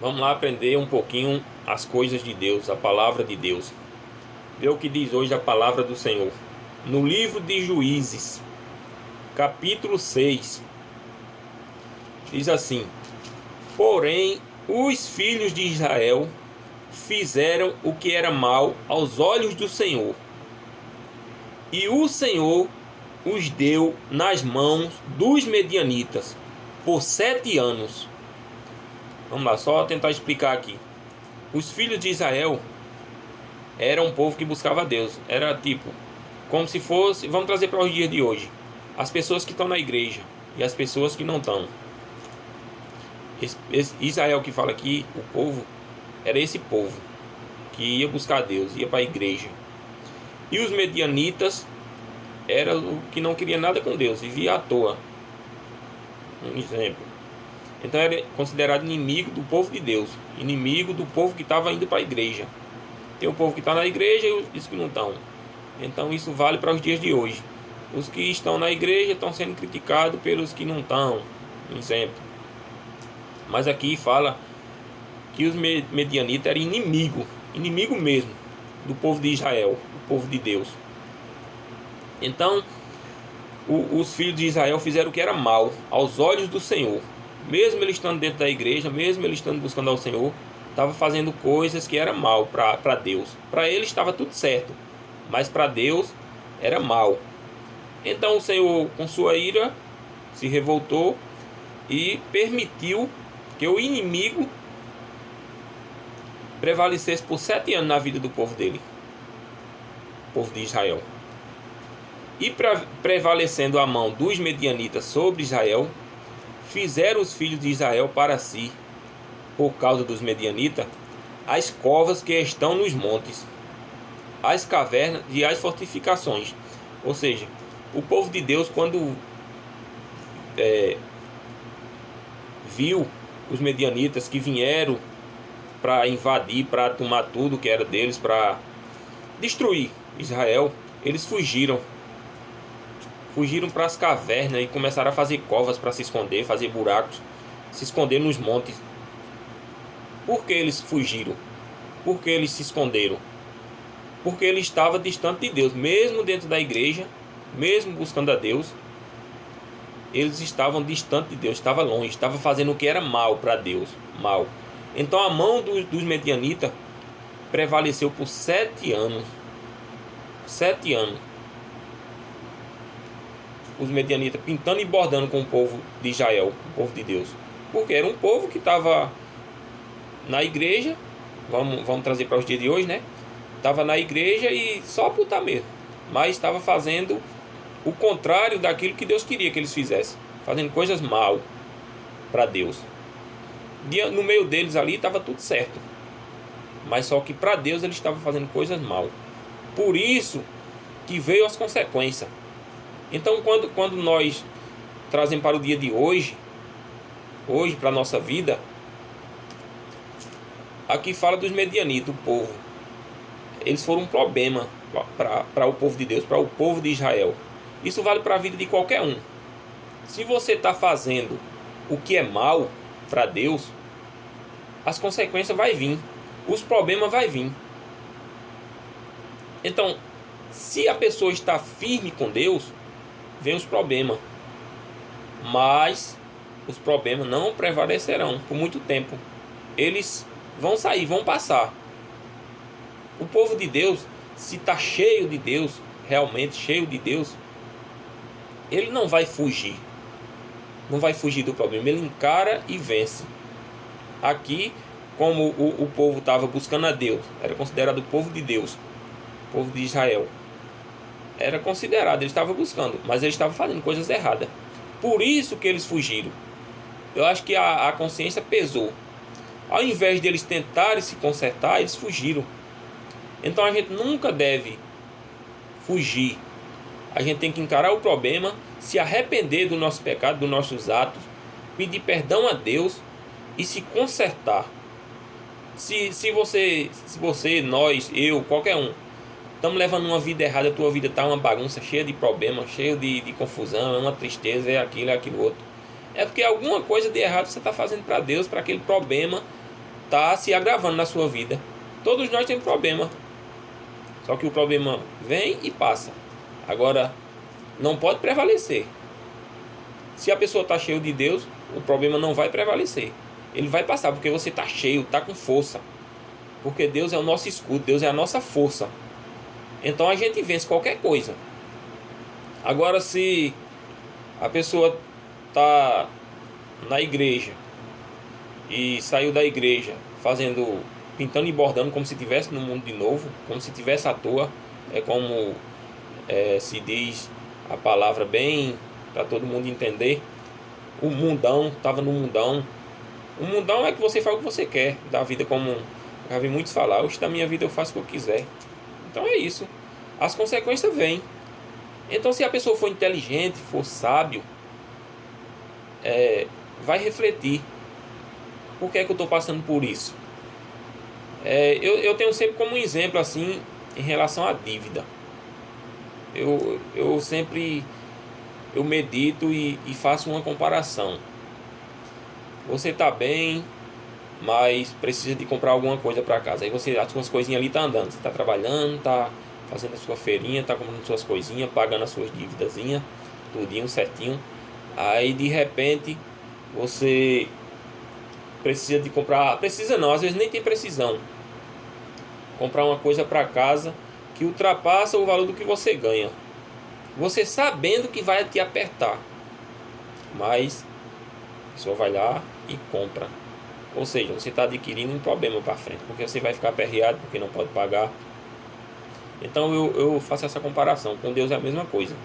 Vamos lá aprender um pouquinho as coisas de Deus, a palavra de Deus. Vê o que diz hoje a palavra do Senhor. No livro de Juízes, capítulo 6, diz assim: Porém, os filhos de Israel fizeram o que era mal aos olhos do Senhor, e o Senhor os deu nas mãos dos medianitas por 7 anos. Vamos lá, só tentar explicar aqui. Os filhos de Israel eram um povo que buscava a Deus. Era tipo, como se fosse, vamos trazer para os dias de hoje, as pessoas que estão na igreja e as pessoas que não estão. Israel que fala aqui, o povo, era esse povo que ia buscar a Deus, ia para a igreja. E os medianitas era o que não queria nada com Deus, vivia à toa. Um exemplo. Então era considerado inimigo do povo de Deus, inimigo do povo que estava indo para a igreja. Tem o povo que está na igreja e os que não estão. Então isso vale para os dias de hoje. Os que estão na igreja estão sendo criticados pelos que não estão. Um exemplo. Mas aqui fala que os medianitas eram inimigo mesmo do povo de Israel, o povo de Deus. Então os filhos de Israel fizeram o que era mal aos olhos do Senhor. Mesmo eles estando dentro da igreja, mesmo eles estando buscando ao Senhor, estava fazendo coisas que era mal para Deus. Para eles estava tudo certo, mas para Deus era mal. Então o Senhor, com sua ira, se revoltou e permitiu que o inimigo prevalecesse por 7 anos na vida do povo dele, o povo de Israel. E prevalecendo a mão dos medianitas sobre Israel, fizeram os filhos de Israel para si, por causa dos medianitas, as covas que estão nos montes, as cavernas e as fortificações. Ou seja, o povo de Deus, quando viu os medianitas que vieram para invadir, para tomar tudo que era deles, para destruir Israel, eles fugiram para as cavernas e começaram a fazer covas para se esconder, fazer buracos, se esconder nos montes. Por que eles fugiram? Por que eles se esconderam? Porque eles estavam distante de Deus. Mesmo dentro da igreja, mesmo buscando a Deus, eles estavam distante de Deus, estavam longe, estavam fazendo o que era mal para Deus, mal. Então a mão dos medianitas prevaleceu por 7 anos. 7 anos. Os medianitas pintando e bordando com o povo de Israel, o povo de Deus. Porque era um povo que estava na igreja, vamos trazer para os dias de hoje, né? Estava na igreja e só por estar mesmo. Mas estava fazendo o contrário daquilo que Deus queria que eles fizessem. Fazendo coisas mal para Deus. No meio deles ali estava tudo certo. Mas só que para Deus eles estavam fazendo coisas mal. Por isso que veio as consequências. Então quando nós trazemos para o dia de hoje para a nossa vida, aqui fala dos medianitas, o povo. Eles foram um problema para o povo de Deus, para o povo de Israel. Isso vale para a vida de qualquer um. Se você está fazendo o que é mal para Deus, as consequências vão vir, os problemas vão vir. Então, se a pessoa está firme com Deus, vem os problemas, mas os problemas não prevalecerão por muito tempo. Eles vão sair, vão passar. O povo de Deus, se está cheio de Deus, realmente cheio de Deus, ele não vai fugir. Não vai fugir do problema, ele encara e vence. Aqui, como o povo estava buscando a Deus, era considerado o povo de Deus, o povo de Israel. Era considerado, eles estavam buscando, mas eles estavam fazendo coisas erradas. Por isso que eles fugiram. Eu acho que a consciência pesou. Ao invés de eles tentarem se consertar, eles fugiram. Então a gente nunca deve fugir. A gente tem que encarar o problema, se arrepender do nosso pecado, dos nossos atos, pedir perdão a Deus e se consertar. Se você, nós, eu, qualquer um, estamos levando uma vida errada, a tua vida está uma bagunça, cheia de problemas, cheia de confusão, é uma tristeza, é aquilo outro. É porque alguma coisa de errado você está fazendo para Deus, para aquele problema está se agravando na sua vida. Todos nós temos problema. Só que o problema vem e passa. Agora, não pode prevalecer. Se a pessoa está cheia de Deus, o problema não vai prevalecer. Ele vai passar porque você está cheio, está com força. Porque Deus é o nosso escudo, Deus é a nossa força. Então a gente vence qualquer coisa. Agora, se a pessoa está na igreja e saiu da igreja pintando e bordando como se estivesse no mundo de novo, como se estivesse à toa, é como se diz a palavra bem para todo mundo entender, o mundão, estava no mundão. O mundão é que você faz o que você quer da vida, como já vi muitos falar, hoje da minha vida eu faço o que eu quiser. Então é isso, as consequências vêm. Então, se a pessoa for inteligente, for sábio, vai refletir. Por que é que eu estou passando por isso? Eu tenho sempre como exemplo assim, em relação à dívida. Eu sempre medito e faço uma comparação. Você está bem, mas precisa de comprar alguma coisa para casa. Aí as suas coisinhas ali estão andando. Você está trabalhando, está fazendo a sua feirinha, está comprando suas coisinhas, pagando as suas dívidazinhas, tudinho certinho. Aí de repente você precisa de comprar, precisa não, às vezes nem tem precisão, comprar uma coisa para casa que ultrapassa o valor do que você ganha, você sabendo que vai te apertar, mas a pessoa vai lá e compra. Ou seja, você está adquirindo um problema para frente, porque você vai ficar aperreado porque não pode pagar. Então eu faço essa comparação. Com Deus é a mesma coisa.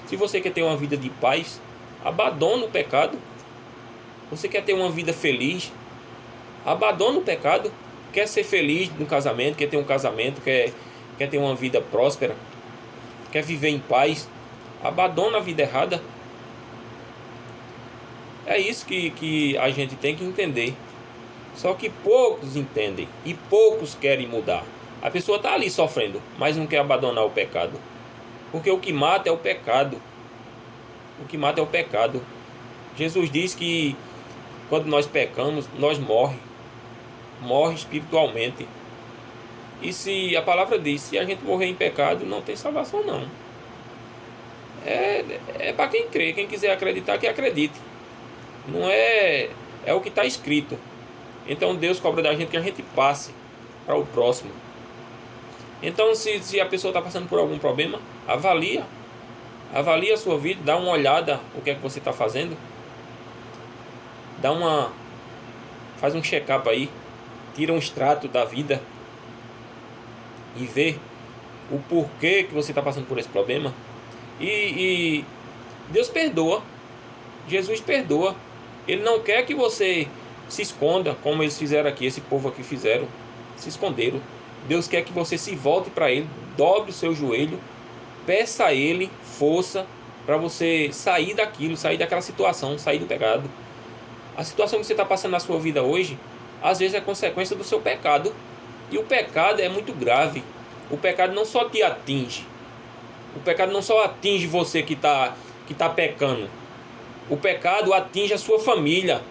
Se você quer ter uma vida de paz, abandona o pecado. Você quer ter uma vida feliz, abandona o pecado. Quer ser feliz no casamento, quer ter um casamento, quer ter uma vida próspera, quer viver em paz, abandona a vida errada. É isso que a gente tem que entender. Só que poucos entendem e poucos querem mudar. A pessoa está ali sofrendo, mas não quer abandonar o pecado. Porque o que mata é o pecado. O que mata é o pecado. Jesus diz que quando nós pecamos, nós morre espiritualmente. E se a palavra diz, se a gente morrer em pecado, não tem salvação não. É para quem crê, quem quiser acreditar, que acredite. Não é o que está escrito. Então Deus cobra da gente que a gente passe para o próximo. Então se a pessoa está passando por algum problema, avalia a sua vida, dá uma olhada o que é que você está fazendo, faz um check-up aí, tira um extrato da vida e vê o porquê que você está passando por esse problema. E Deus perdoa, Jesus perdoa. Ele não quer que você se esconda, como eles fizeram aqui, esse povo aqui fizeram, se esconderam. Deus quer que você se volte para Ele, dobre o seu joelho, peça a Ele força para você sair daquilo, sair daquela situação, sair do pecado. A situação que você está passando na sua vida hoje, às vezes é consequência do seu pecado. E o pecado é muito grave. O pecado não só te atinge. O pecado não só atinge você que tá pecando. O pecado atinge a sua família.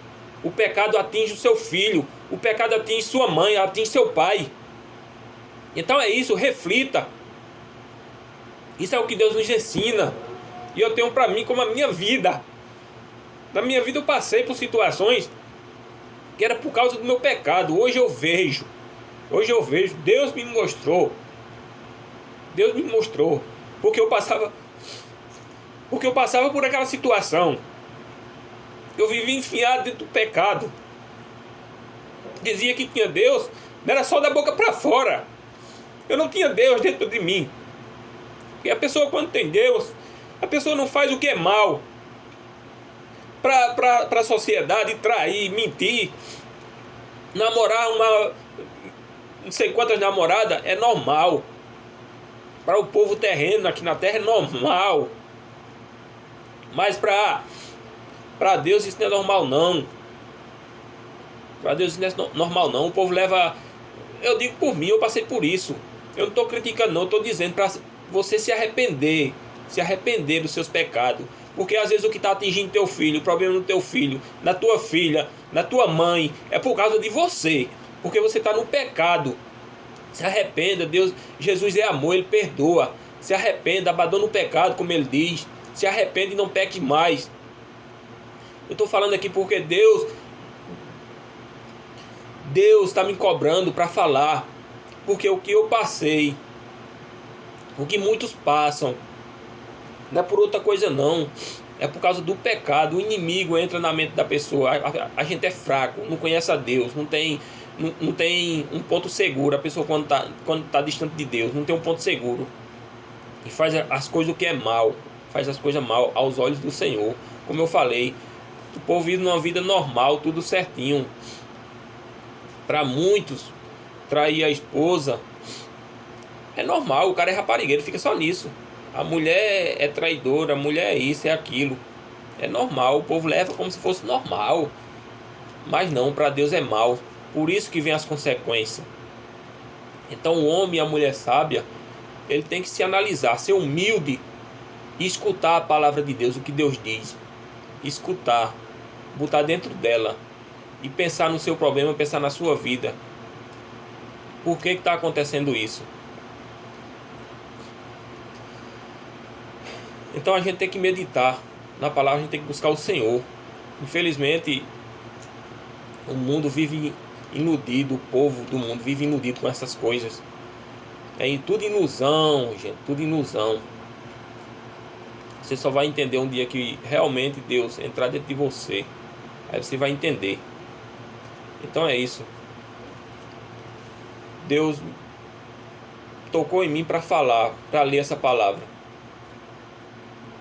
O pecado atinge o seu filho. O pecado atinge sua mãe, atinge seu pai. Então é isso, reflita. Isso é o que Deus nos ensina. E eu tenho para mim como a minha vida. Na minha vida eu passei por situações que era por causa do meu pecado. Hoje eu vejo. Deus me mostrou. Porque eu passava por aquela situação. Eu vivia enfiado dentro do pecado. Dizia que tinha Deus, não era só da boca para fora. Eu não tinha Deus dentro de mim. Porque a pessoa, quando tem Deus, a pessoa não faz o que é mal para a sociedade, trair, mentir, namorar não sei quantas namoradas, é normal. Para o povo terreno aqui na terra é normal. Mas para Deus isso não é normal não. Para Deus isso não é normal não. O povo leva... Eu digo por mim, eu passei por isso. Eu não estou criticando não, estou dizendo para você se arrepender dos seus pecados. Porque às vezes o que está atingindo teu filho, o problema no teu filho, na tua filha, na tua mãe, é por causa de você. Porque você está no pecado. Se arrependa, Jesus é amor, Ele perdoa. Se arrependa, abandona o pecado, como Ele diz. Se arrependa e não peque mais. Eu estou falando aqui porque Deus está me cobrando para falar. Porque o que eu passei, o que muitos passam, não é por outra coisa não. É por causa do pecado. O inimigo entra na mente da pessoa. A gente é fraco, não conhece a Deus, não tem um ponto seguro. A pessoa quando tá distante de Deus, não tem um ponto seguro. E faz as coisas o que é mal. Faz as coisas mal aos olhos do Senhor. Como eu falei, o povo vive uma vida normal, tudo certinho. Para muitos, trair a esposa é normal. O cara é raparigueiro, fica só nisso. A mulher é traidora, a mulher é isso, é aquilo. É normal, o povo leva como se fosse normal. Mas não, para Deus é mal. Por isso que vem as consequências. Então o homem e a mulher sábia, ele tem que se analisar, ser humilde e escutar a palavra de Deus, o que Deus diz. Escutar, botar dentro dela e pensar no seu problema, pensar na sua vida. Por que está acontecendo isso? Então a gente tem que meditar na palavra, a gente tem que buscar o Senhor. Infelizmente, o mundo vive iludido, o povo do mundo vive iludido com essas coisas. É tudo ilusão, gente, tudo ilusão. Você só vai entender um dia que realmente Deus entrar dentro de você. Aí você vai entender. Então é isso. Deus tocou em mim para falar, para ler essa palavra.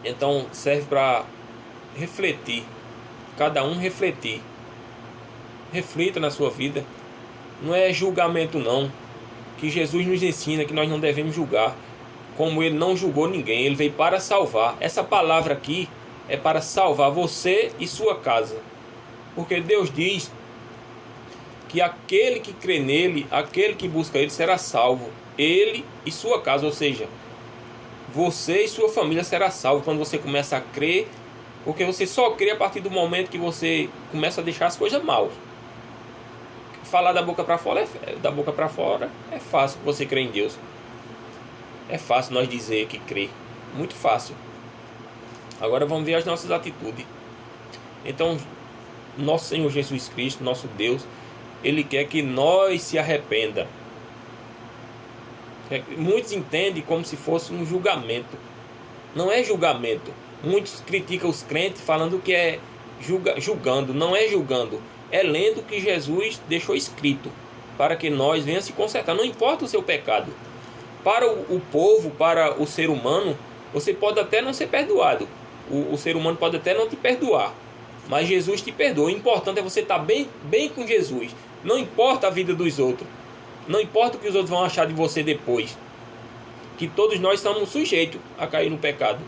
Então serve para refletir. Cada um refletir. Reflita na sua vida. Não é julgamento não. Que Jesus nos ensina que nós não devemos julgar. Como Ele não julgou ninguém. Ele veio para salvar. Essa palavra aqui é para salvar você e sua casa. Porque Deus diz que aquele que crê nele, aquele que busca Ele será salvo. Ele e sua casa, ou seja, você e sua família será salvo quando você começa a crer, porque você só crê a partir do momento que você começa a deixar as coisas mal. Falar da boca para fora é fácil, você crê em Deus. É fácil nós dizer que crê, muito fácil. Agora vamos ver as nossas atitudes. Então, nosso Senhor Jesus Cristo, nosso Deus, Ele quer que nós se arrependa. Muitos entendem como se fosse um julgamento. Não é julgamento. Muitos criticam os crentes falando que é julgando. Não é julgando. É lendo o que Jesus deixou escrito para que nós venhamos se consertar. Não importa o seu pecado. Para o povo, para o ser humano, você pode até não ser perdoado. O ser humano pode até não te perdoar. Mas Jesus te perdoa. O importante é você estar bem com Jesus. Não importa a vida dos outros. Não importa o que os outros vão achar de você depois. Que todos nós estamos sujeitos a cair no pecado.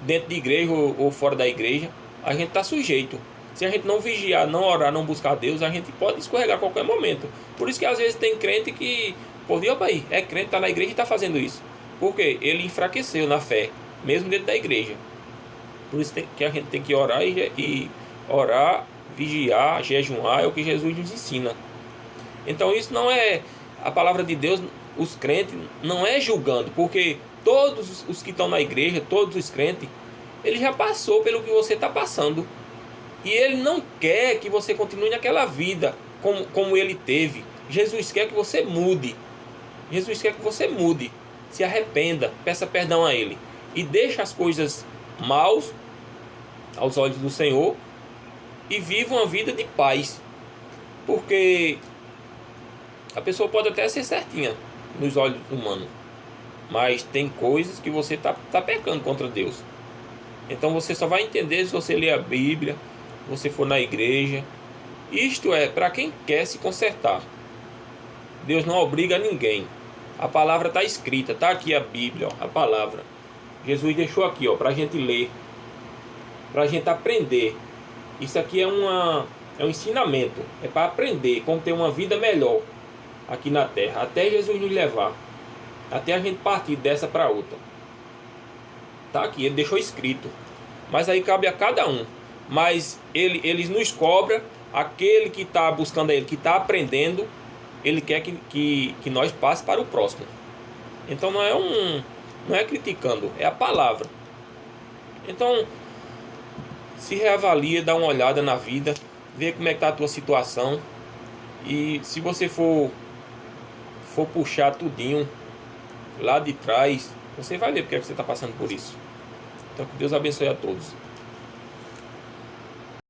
Dentro de igreja ou fora da igreja, a gente está sujeito. Se a gente não vigiar, não orar, não buscar Deus, a gente pode escorregar a qualquer momento. Por isso que às vezes tem crente que... Pô, opa aí, é crente, está na igreja e está fazendo isso. Por quê? Ele enfraqueceu na fé, mesmo dentro da igreja. Por isso que a gente tem que orar e orar, vigiar, jejuar, é o que Jesus nos ensina. Então isso não é a palavra de Deus, os crentes, não é julgando, porque todos os que estão na igreja, todos os crentes, ele já passou pelo que você está passando. E ele não quer que você continue naquela vida como ele teve. Jesus quer que você mude. Jesus quer que você mude. Se arrependa, peça perdão a Ele. E deixe as coisas maus aos olhos do Senhor e viva uma vida de paz. Porque a pessoa pode até ser certinha nos olhos humanos, mas tem coisas que você está pecando contra Deus. Então você só vai entender se você ler a Bíblia, se você for na igreja. Isto é para quem quer se consertar. Deus não obriga ninguém. A palavra está escrita, está aqui a Bíblia, ó, a palavra. Jesus deixou aqui, para a gente ler, para a gente aprender. Isso aqui é um ensinamento, é para aprender como ter uma vida melhor aqui na terra, até Jesus nos levar, até a gente partir dessa para outra. Está aqui, ele deixou escrito, mas aí cabe a cada um. Mas ele nos cobra aquele que está buscando a Ele, que está aprendendo, Ele quer que nós passe para o próximo. Então não é criticando, é a palavra. Então, se reavalia, dá uma olhada na vida, vê como é que está a tua situação. E se você for puxar tudinho lá de trás, você vai ver porque você está passando por isso. Então que Deus abençoe a todos.